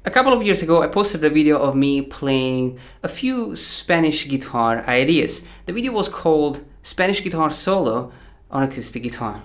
A couple of years ago, I posted a video of me playing a few Spanish guitar ideas. The video was called Spanish Guitar Solo on Acoustic Guitar.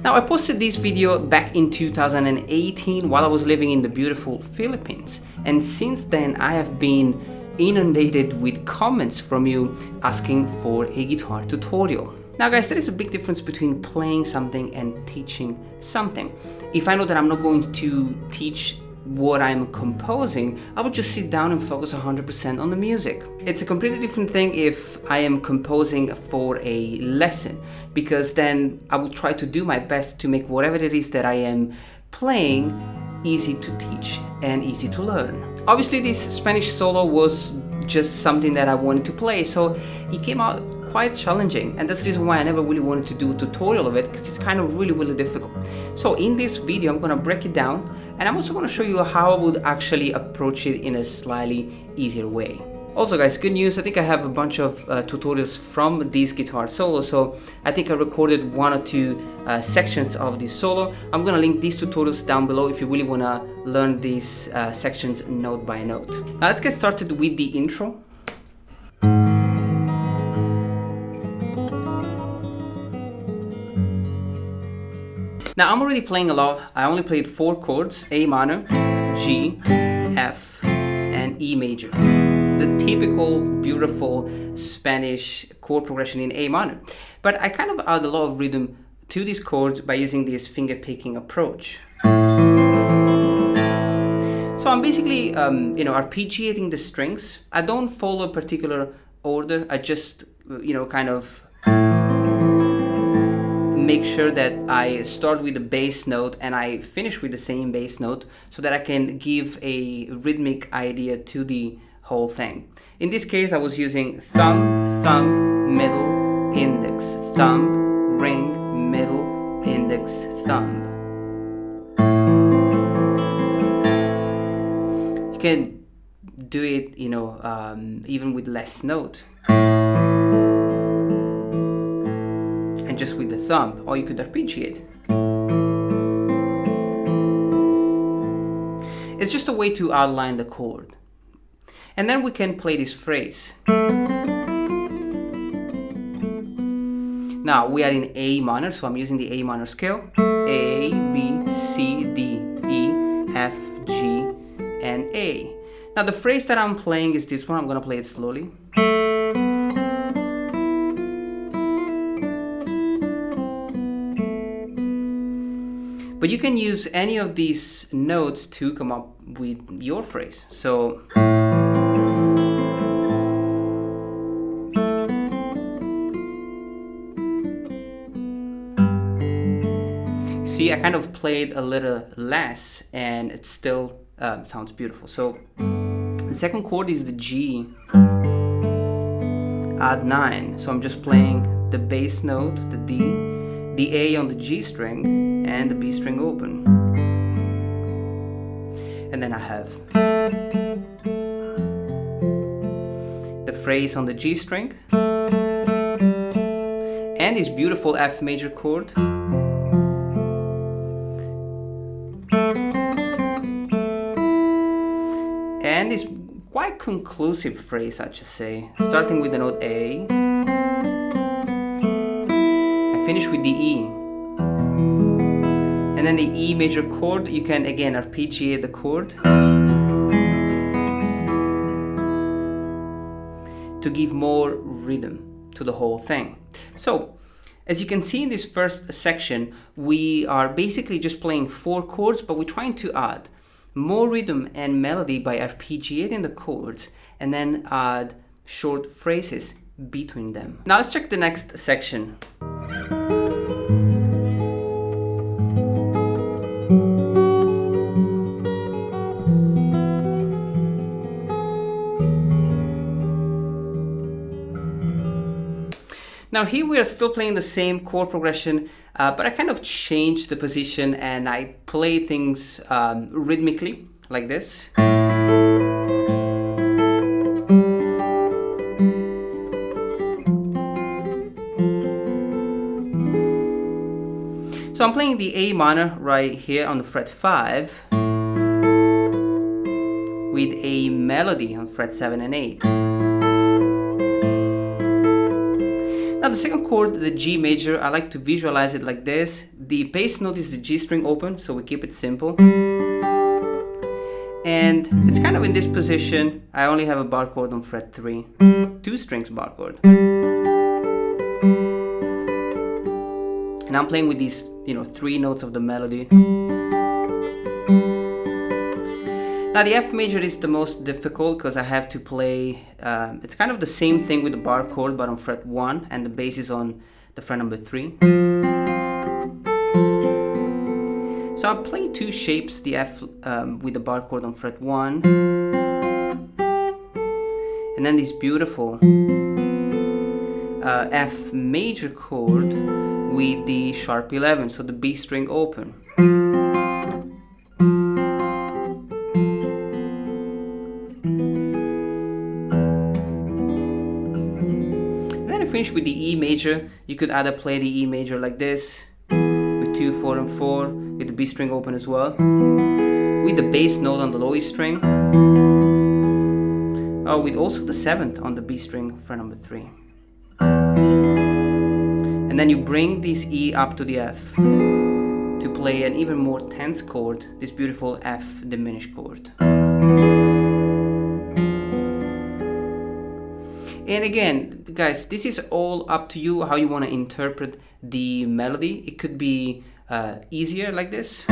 Now, I posted this video back in 2018 while I was living in the beautiful Philippines, and since then I have been inundated with comments from you asking for a guitar tutorial. Now guys, there is a big difference between playing something and teaching something. If I know that I'm not going to teach what I'm composing, I would just sit down and focus 100% on the music. It's a completely different thing if I am composing for a lesson, because then I will try to do my best to make whatever it is that I am playing easy to teach and easy to learn. Obviously this Spanish solo was just something that I wanted to play, so it came out quite challenging, and that's the reason why I never really wanted to do a tutorial of it, because it's kind of really difficult. So in this video I'm gonna break it down, and I'm also gonna show you how I would actually approach it in a slightly easier way. Also guys, good news, I think I have a bunch of tutorials from this guitar solo, so I think I recorded one or two sections of this solo. I'm gonna link these tutorials down below if you really wanna learn these sections note by note. Now let's get started with the intro. Now I'm already playing a lot. I only played 4 chords: A minor, G, F, and E major. The typical beautiful Spanish chord progression in A minor. But I kind of add a lot of rhythm to these chords by using this finger picking approach. So I'm basically arpeggiating the strings. I don't follow a particular order. I just kind of make sure that I start with the bass note and I finish with the same bass note, so that I can give a rhythmic idea to the whole thing. In this case I was using thumb, thumb, middle, index, thumb, ring, middle, index, thumb. You can do it, even with less note. And just with the thumb, or you could arpeggiate. It's just a way to outline the chord. And then we can play this phrase. Now we are in A minor, so I'm using the A minor scale. A, B, C, D, E, F, G, and A. Now the phrase that I'm playing is this one. I'm gonna play it slowly. But you can use any of these notes to come up with your phrase. So see, I kind of played a little less and it still sounds beautiful. So the second chord is the G, add 9. So I'm just playing the bass note, the D, the A on the G string, and the B string open. And then I have the phrase on the G string, and this beautiful F major chord. And this quite conclusive phrase, I should say, starting with the note A. I finish with the E. And then the E major chord, you can again arpeggiate the chord to give more rhythm to the whole thing. So, as you can see in this first section, we are basically just playing 4 chords, but we're trying to add more rhythm and melody by arpeggiating the chords and then add short phrases between them. Now let's check the next section. Now here we are still playing the same chord progression, but I kind of changed the position and I play things rhythmically, like this. So I'm playing the A minor right here on the fret 5 with a melody on fret 7 and 8. Now the second chord, the G major, I like to visualize it like this. The bass note is the G string open, so we keep it simple. And it's kind of in this position. I only have a bar chord on fret 3, 2 strings bar chord. And I'm playing with these, 3 notes of the melody. Now the F major is the most difficult because I have to play, it's kind of the same thing with the bar chord but on fret 1 and the bass is on the fret number 3. So I'll play 2 shapes, the F with the bar chord on fret 1 and then this beautiful F major chord with the sharp 11, so the B string open. And then I finish with the E major. You could either play the E major like this with 2, 4 and 4 with the B string open as well, with the bass note on the low E string, with also the 7th on the B string fret number 3. And then you bring this E up to the F to play an even more tense chord, this beautiful F diminished chord. And again, guys, this is all up to you how you want to interpret the melody. It could be easier like this.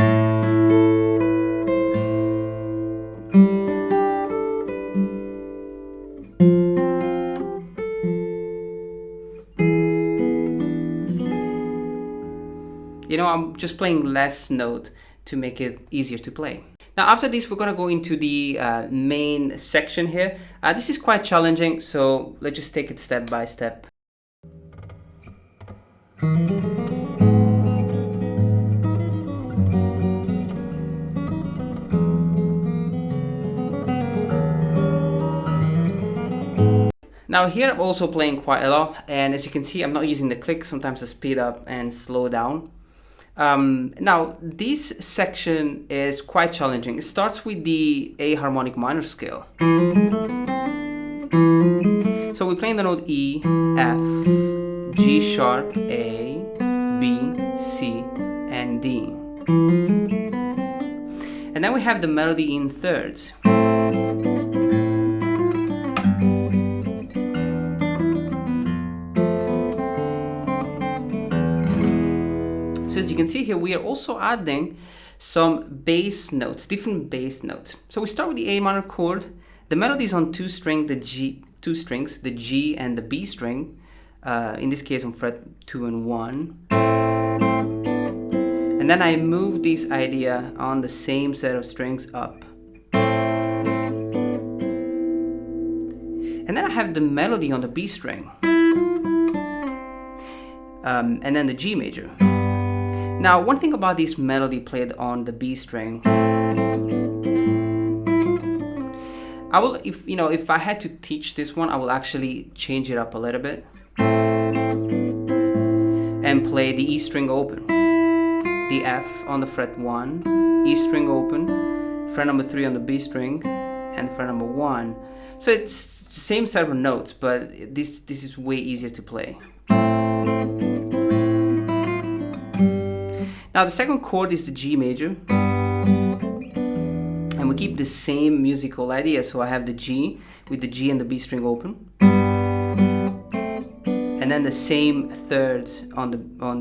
I'm just playing less note to make it easier to play. Now after this we're gonna go into the main section here. This is quite challenging, so let's just take it step by step. Now here I'm also playing quite a lot, and as you can see I'm not using the click, sometimes I speed up and slow down. Now this section is quite challenging. It starts with the A harmonic minor scale. So we're playing the note E, F, G sharp, A, B, C, and D. And then we have the melody in thirds. So as you can see here, we are also adding some bass notes, different bass notes. So we start with the A minor chord. The melody is on 2 strings, the G and the B string. In this case on fret 2 and 1. And then I move this idea on the same set of strings up. And then I have the melody on the B string. And then the G major. Now, one thing about this melody played on the B string, I will, if I had to teach this one, I will actually change it up a little bit and play the E string open, the F on the fret 1, E string open, fret number 3 on the B string, and fret number 1. So it's the same set of notes, but this is way easier to play. Now the second chord is the G major, and we keep the same musical idea. So I have the G with the G and the B string open, and then the same thirds on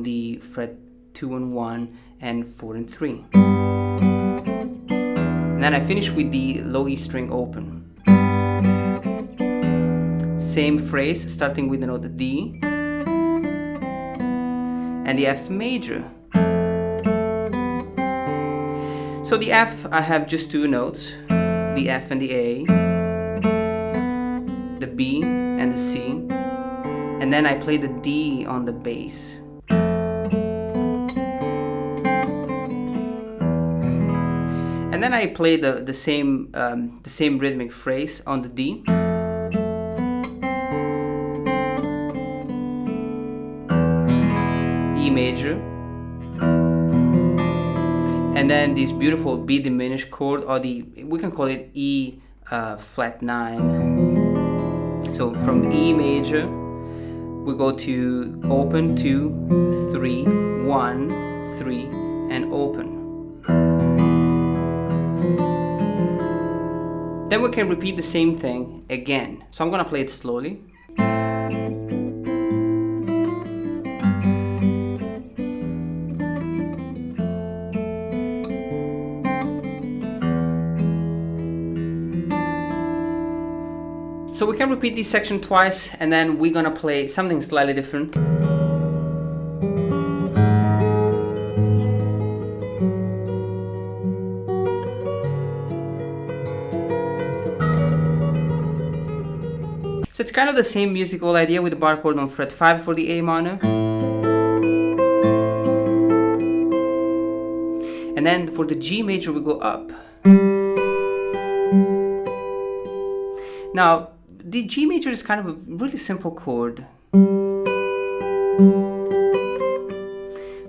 the fret 2 and 1 and 4 and 3. And then I finish with the low E string open. Same phrase, starting with the note D and the F major. So the F, I have just 2 notes, the F and the A, the B and the C, and then I play the D on the bass. And then I play the same rhythmic phrase on the D. E major, and then this beautiful B diminished chord, or we can call it E flat 9. So from E major we go to open 2, 3, 1, 3, and open. Then we can repeat the same thing again. So I'm gonna play it slowly. So we can repeat this section twice, and then we're gonna play something slightly different. So it's kind of the same musical idea with the bar chord on fret 5 for the A minor. And then for the G major we go up. Now, the G major is kind of a really simple chord,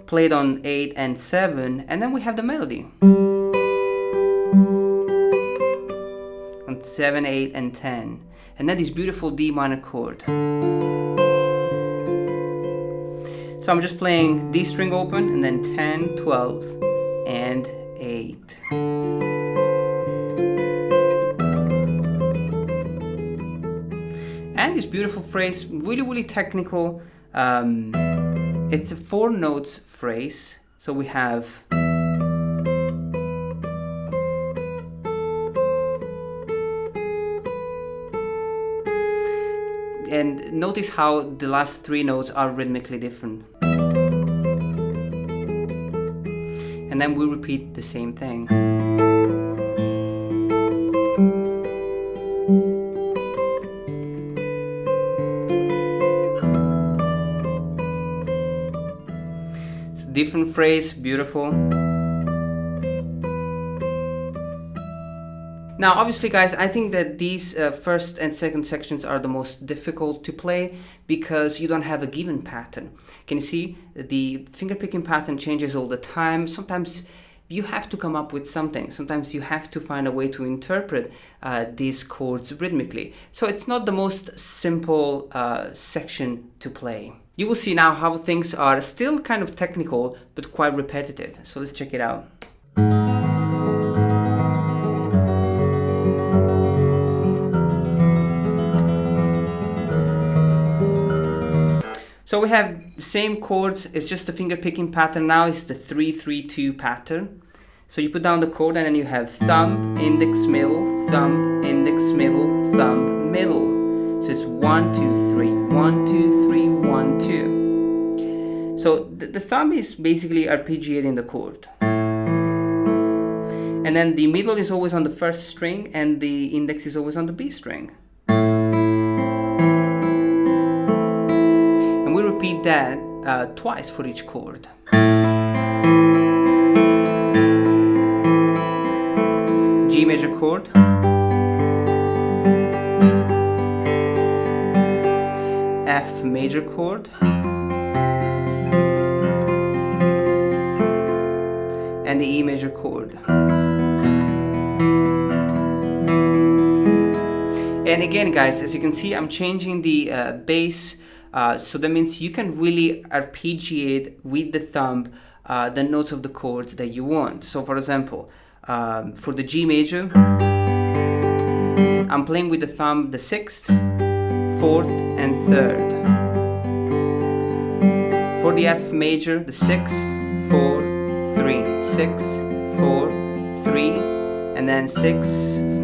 played on 8 and 7, and then we have the melody on 7, 8, and 10, and then this beautiful D minor chord. So I'm just playing D string open, and then 10, 12, and 8. And this beautiful phrase, really technical. It's a 4 notes phrase. So we have and notice how the last 3 notes are rhythmically different. And then we repeat the same thing. Different phrase, beautiful. Now obviously guys, I think that these first and second sections are the most difficult to play because you don't have a given pattern. Can you see the finger picking pattern changes all the time? Sometimes you have to come up with something. Sometimes you have to find a way to interpret these chords rhythmically. So it's not the most simple section to play. You will see now how things are still kind of technical, but quite repetitive. So let's check it out. So we have the same chords, it's just the finger picking pattern now, it's the 3-3-2 pattern. So you put down the chord and then you have thumb, index, middle, thumb, index, middle, thumb, middle. So it's 1, 2, 3, 1, 2, 3, 1, 2. So the thumb is basically arpeggiating the chord. And then the middle is always on the first string and the index is always on the B string. And we repeat that twice for each chord. G major chord. F major chord, and the E major chord. And again guys, as you can see, I'm changing the bass, so that means you can really arpeggiate with the thumb the notes of the chords that you want. So for example, for the G major, I'm playing with the thumb the 6th, 4th, and 3rd. For the F major, the 6, 4, 3, 6, 4, 3, and then 6,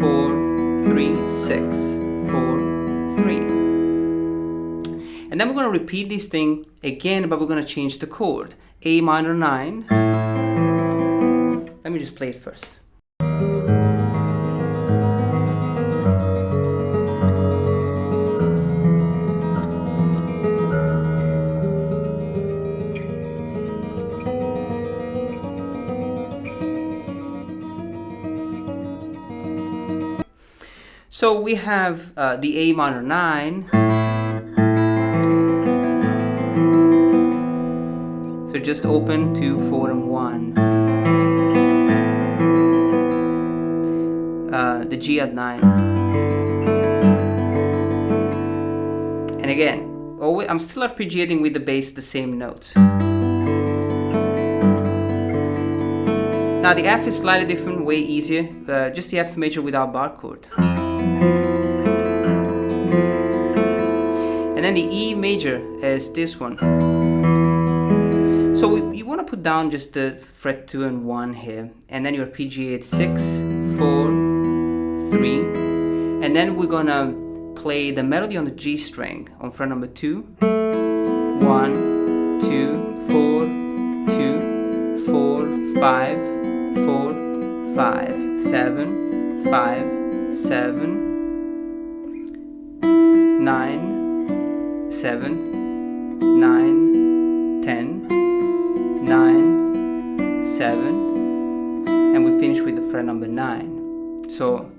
4, 3, 6, 4, 3. And then we're going to repeat this thing again, but we're going to change the chord. A minor 9. Let me just play it first. So we have the A minor 9. So just open 2, 4, and 1. G at 9. And again, always, I'm still arpeggiating with the bass the same notes. Now the F is slightly different, way easier, just the F major without bar chord. And then the E major is this one. So you want to put down just the fret 2 and 1 here, and then you arpeggiate 6, 4, 3, and then we're gonna play the melody on the G string on fret number 2, 1, 2, 4, 2, 4, 5, 4, 5, 7, 5, 7, 9, 7, 9, 10, 9, 7, and we finish with the fret number 9. So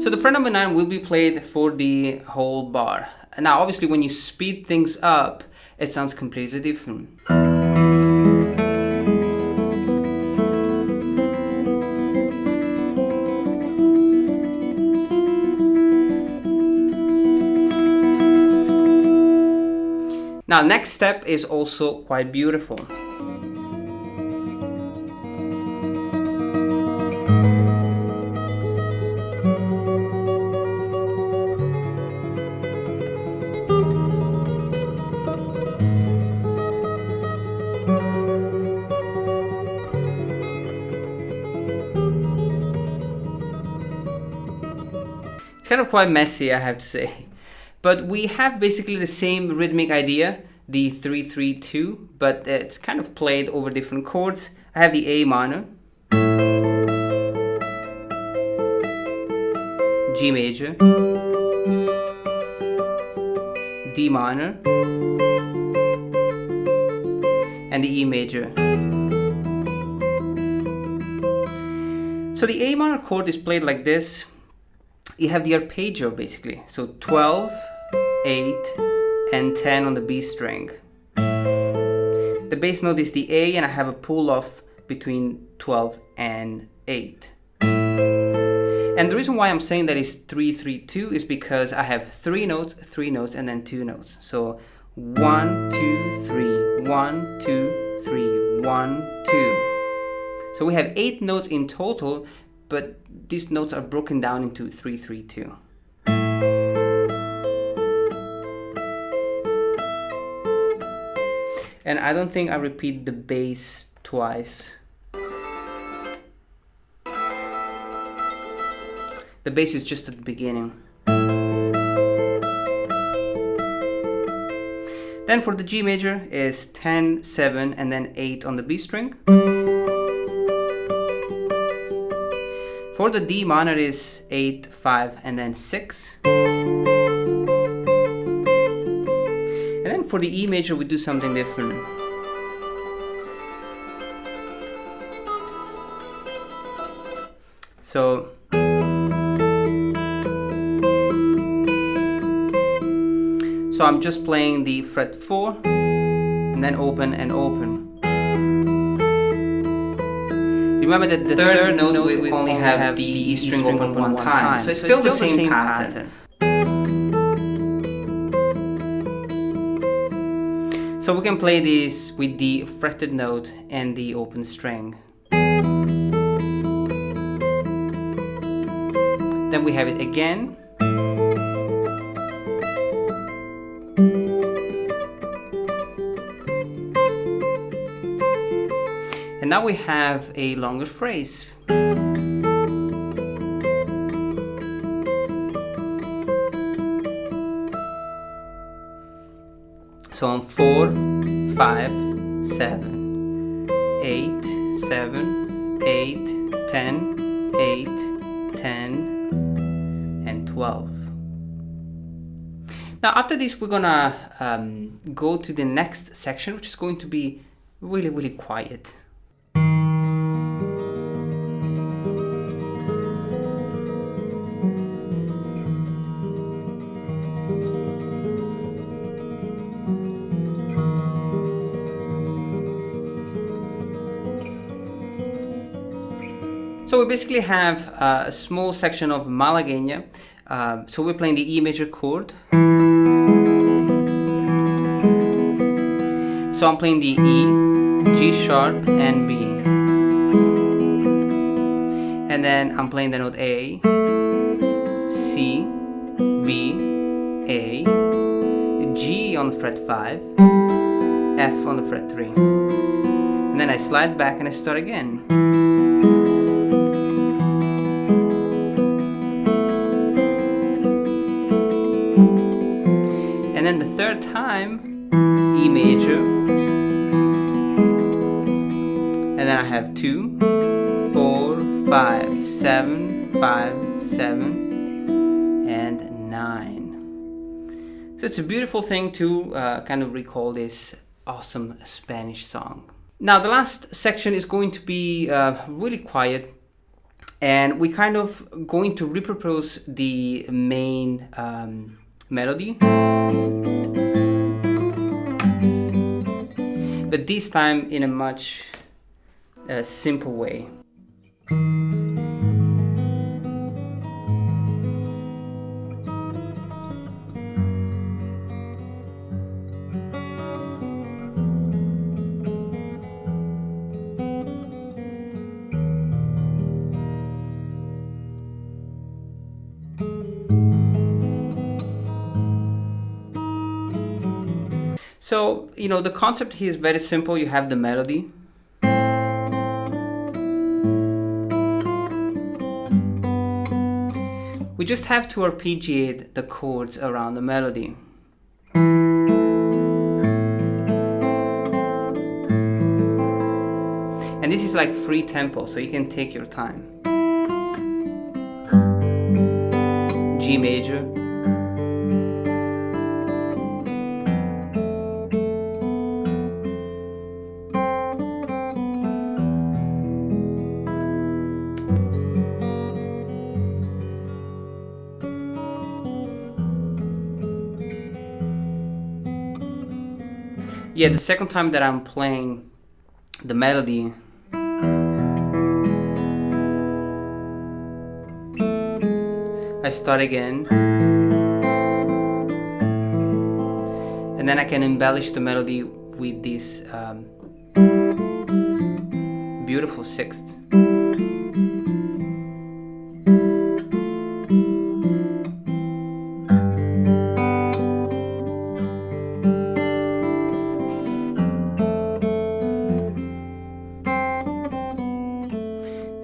so the fret number 9 will be played for the whole bar. Now obviously when you speed things up, it sounds completely different. Now next step is also quite beautiful. It's kind of quite messy, I have to say. But we have basically the same rhythmic idea, the 3-3-2, but it's kind of played over different chords. I have the A minor, G major, D minor, and the E major. So the A minor chord is played like this. You have the arpeggio basically, so 12, 8, and 10 on the B string. The bass note is the A, and I have a pull off between 12 and 8. And the reason why I'm saying that is 3-3-2 is because I have 3 notes, and then 2 notes. So 1, 2, 3, 1, 2, 3, 1, 2. So we have 8 notes in total, but these notes are broken down into 3-3-2. And I don't think I repeat the bass twice. The bass is just at the beginning. Then for the G major is 10, 7, and then 8 on the B string. For the D minor is 8, 5, and then 6. And then for the E major we do something different. So I'm just playing the fret 4 and then open and open. Remember that the third note we only have the E string open one time, so it's still the same pattern. So we can play this with the fretted note and the open string. Then we have it again. And now we have a longer phrase. So on 4, 5, 7, 8, 7, 8, 10, 8, 10, and 12. Now after this we're gonna go to the next section, which is going to be really, really quiet. So we basically have a small section of Malagueña. So we're playing the E major chord. So I'm playing the E, G sharp, and B. And then I'm playing the note A, C, B, A, G on fret 5, F on the fret 3. And then I slide back and I start again. And then the third time, E major, and then I have 2, 4, 5, 7, 5, 7, and 9. So it's a beautiful thing to kind of recall this awesome Spanish song. Now the last section is going to be really quiet, and we're kind of going to repropose the main melody, but this time in a much simple way. So, you know, the concept here is very simple. You have the melody. We just have to arpeggiate the chords around the melody. And this is like free tempo, so you can take your time. G major. Yeah, the second time that I'm playing the melody, I start again, and then I can embellish the melody with this beautiful sixth.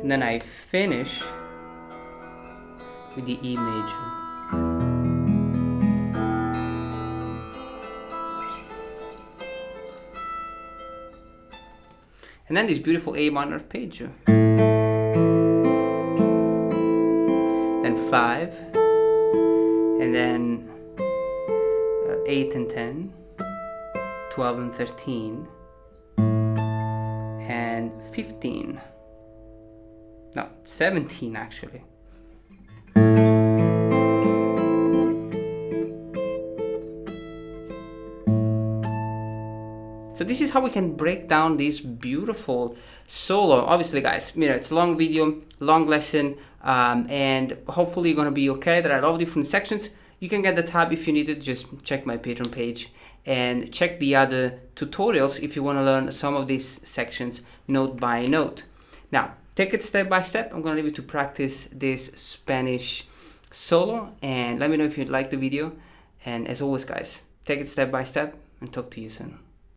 And then I finish with the E major. And then this beautiful A minor arpeggio. Then 5, and then 8 and 10, 12 and 13, and 15. No, 17 actually. So this is how we can break down this beautiful solo. Obviously, guys, you know, it's a long video, long lesson, and hopefully you're gonna be okay. There are a lot of different sections. You can get the tab if you need it. Just check my Patreon page and check the other tutorials if you want to learn some of these sections note by note. Now, take it step by step. I'm gonna leave you to practice this Spanish solo, and let me know if you like the video. And as always, guys, take it step by step, and talk to you soon.